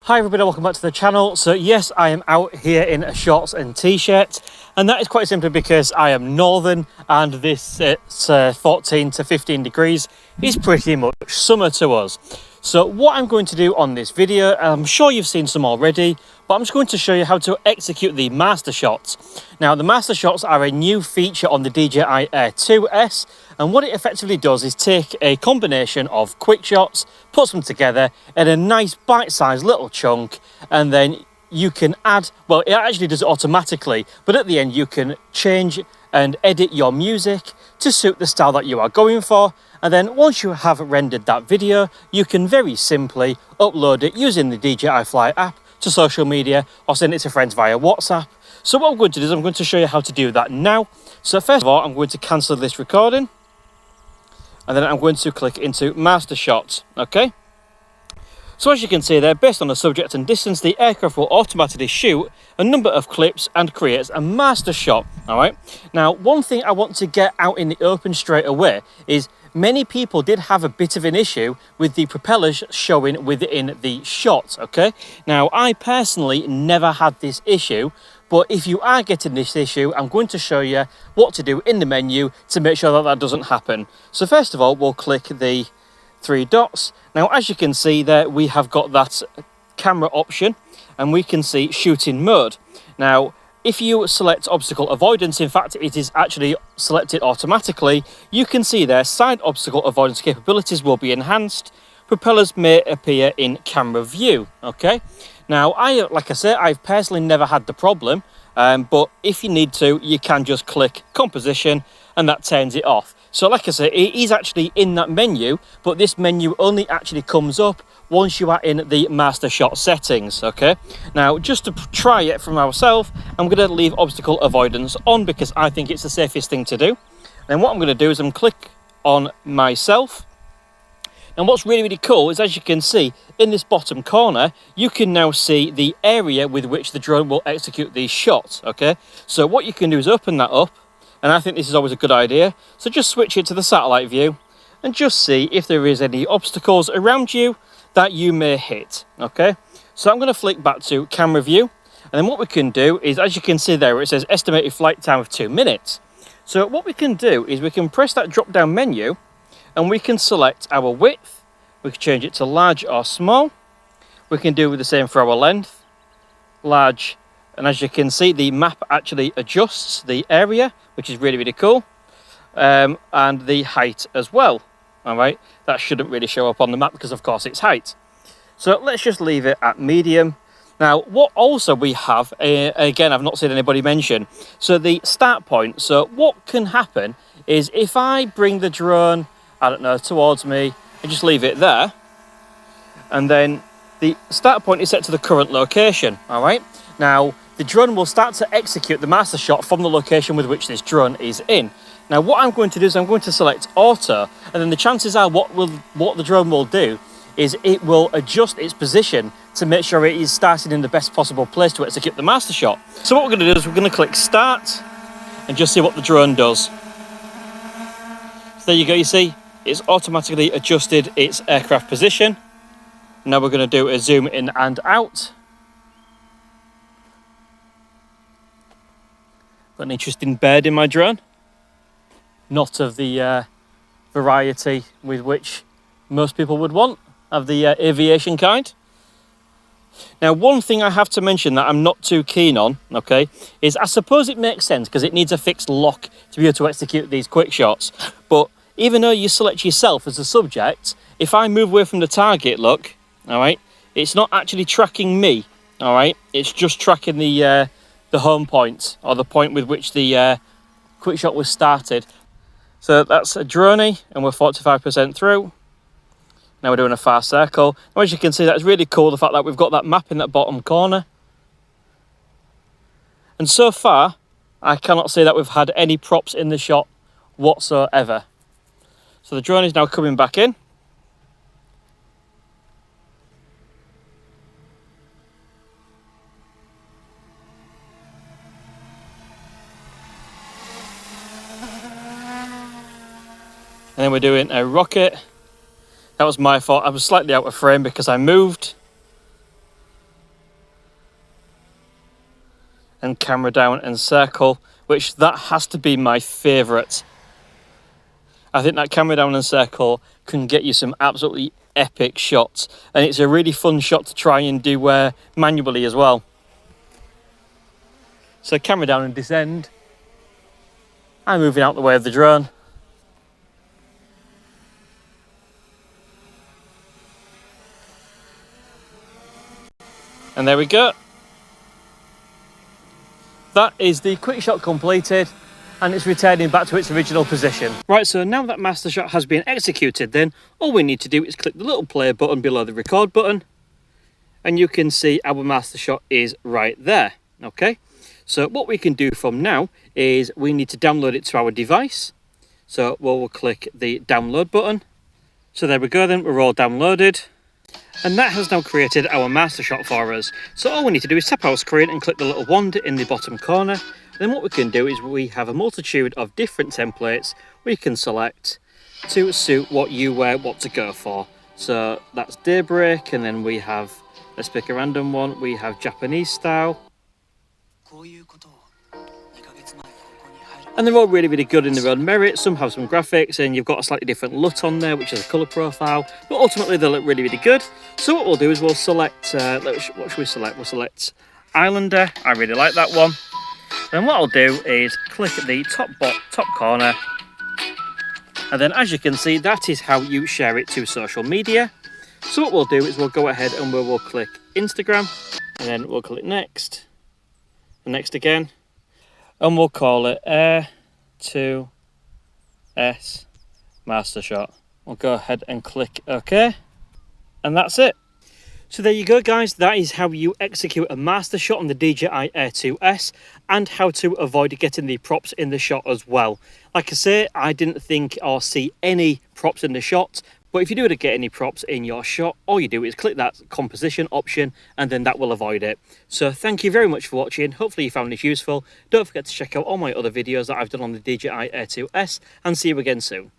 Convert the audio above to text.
Hi everybody, welcome back to the channel. So yes, I am out here in a shorts and t-shirt, and that is quite simply because I am northern and this 14 to 15 degrees is pretty much summer to us. So what I'm going to do on this video, I'm sure you've seen some already, but I'm just going to show you how to execute the Mastershots. Now the Mastershots are a new feature on the DJI Air 2S, and what it effectively does is take a combination of quick shots, puts them together in a nice bite-sized little chunk, and then you can add, well, it actually does it automatically, but at the end you can change and edit your music to suit the style that you are going for. And then once you have rendered that video, you can very simply upload it using the DJI Fly app to social media or send it to friends via WhatsApp. So what I'm going to do is I'm going to show you how to do that now. So first of all, I'm going to cancel this recording, and then I'm going to click into Mastershots, okay? So as you can see there, based on the subject and distance, the aircraft will automatically shoot a number of clips and creates a master shot, all right? Now, one thing I want to get out in the open straight away is many people did have a bit of an issue with the propellers showing within the shot, okay? Now, I personally never had this issue, but if you are getting this issue, I'm going to show you what to do in the menu to make sure that that doesn't happen. So first of all, we'll click the three dots. Now, as you can see there, we have got that camera option and we can see shooting mode. Now, if you select obstacle avoidance, in fact, it is actually selected automatically. You can see there, side obstacle avoidance capabilities will be enhanced. Propellers may appear in camera view, okay? Now, like I said, I've personally never had the problem, but if you need to, you can just click composition and that turns it off. So like I said, it is actually in that menu, but this menu only actually comes up once you are in the master shot settings, okay? Now, just to try it for myself, I'm going to leave obstacle avoidance on because I think it's the safest thing to do. And what I'm going to do is I'm click on myself. And what's really, really cool is, as you can see, in this bottom corner, you can now see the area with which the drone will execute these shots, okay? So what you can do is open that up, and I think this is always a good idea. So just switch it to the satellite view and just see if there is any obstacles around you that you may hit, okay? So I'm going to flick back to camera view, and then what we can do is, as you can see there, it says estimated flight time of 2 minutes. So what we can do is we can press that drop down menu and we can select our width. We can change it to large or small. We can do the same for our length, large. And as you can see, the map actually adjusts the area, which is really, really cool. And the height as well. All right, that shouldn't really show up on the map because, of course, it's height. So let's just leave it at medium. Now, what also we have, again, I've not seen anybody mention, so the start point. So what can happen is if I bring the drone, I don't know, towards me, and just leave it there, and then the start point is set to the current location, all right? Now, the drone will start to execute the master shot from the location with which this drone is in. Now, what I'm going to do is I'm going to select auto, and then the chances are what the drone will do is it will adjust its position to make sure it is starting in the best possible place to execute the master shot. So what we're going to do is we're going to click start and just see what the drone does. So there you go, you see, it's automatically adjusted its aircraft position. Now we're going to do a zoom in and out. Got an interesting bird in my drone. Not of the variety with which most people would want, of the aviation kind. Now, one thing I have to mention that I'm not too keen on, okay, is I suppose it makes sense because it needs a fixed lock to be able to execute these quick shots. But even though you select yourself as the subject, if I move away from the target, look, all right, it's not actually tracking me, all right? It's just tracking the home point, or the point with which the quick shot was started. So that's a droney, and we're 45% through. Now we're doing a fast circle. Now, as you can see, that's really cool, the fact that we've got that map in that bottom corner. And so far, I cannot see that we've had any props in the shot whatsoever. So the drone is now coming back in. And then we're doing a rocket. That was my fault. I was slightly out of frame because I moved. and camera down and circle, which that has to be my favourite. I think that camera down and circle can get you some absolutely epic shots, and it's a really fun shot to try and do manually as well. So camera down and descend. I'm moving out the way of the drone. And there we go. That is the quick shot completed, and it's returning back to its original position. Right, so now that master shot has been executed, then all we need to do is click the little play button below the record button, and you can see our master shot is right there. Okay, so what we can do from now is we need to download it to our device. So we'll click the download button. So there we go then, we're all downloaded. And that has now created our master shot for us. So all we need to do is tap our screen and click the little wand in the bottom corner. And then what we can do is we have a multitude of different templates we can select to suit what you want to go for. So that's daybreak, and then we have, let's pick a random one, we have Japanese style. And they're all really, really good in their own merit. Some have some graphics, and you've got a slightly different LUT on there, which is a colour profile. But ultimately, they look really, really good. So what we'll do is we'll select, what should we select? We'll select Islander. I really like that one. Then what I'll do is click the top corner. And then as you can see, that is how you share it to social media. So what we'll do is we'll go ahead and we'll click Instagram. And then we'll click next. And next again. And we'll call it Air 2S Master Shot. We'll go ahead and click OK. And that's it. So there you go, guys. That is how you execute a master shot on the DJI Air 2S, and how to avoid getting the props in the shot as well. Like I say, I didn't think or see any props in the shot, but if you do get any props in your shot, all you do is click that composition option, and then that will avoid it. So thank you very much for watching. Hopefully you found this useful. Don't forget to check out all my other videos that I've done on the DJI Air 2S, and see you again soon.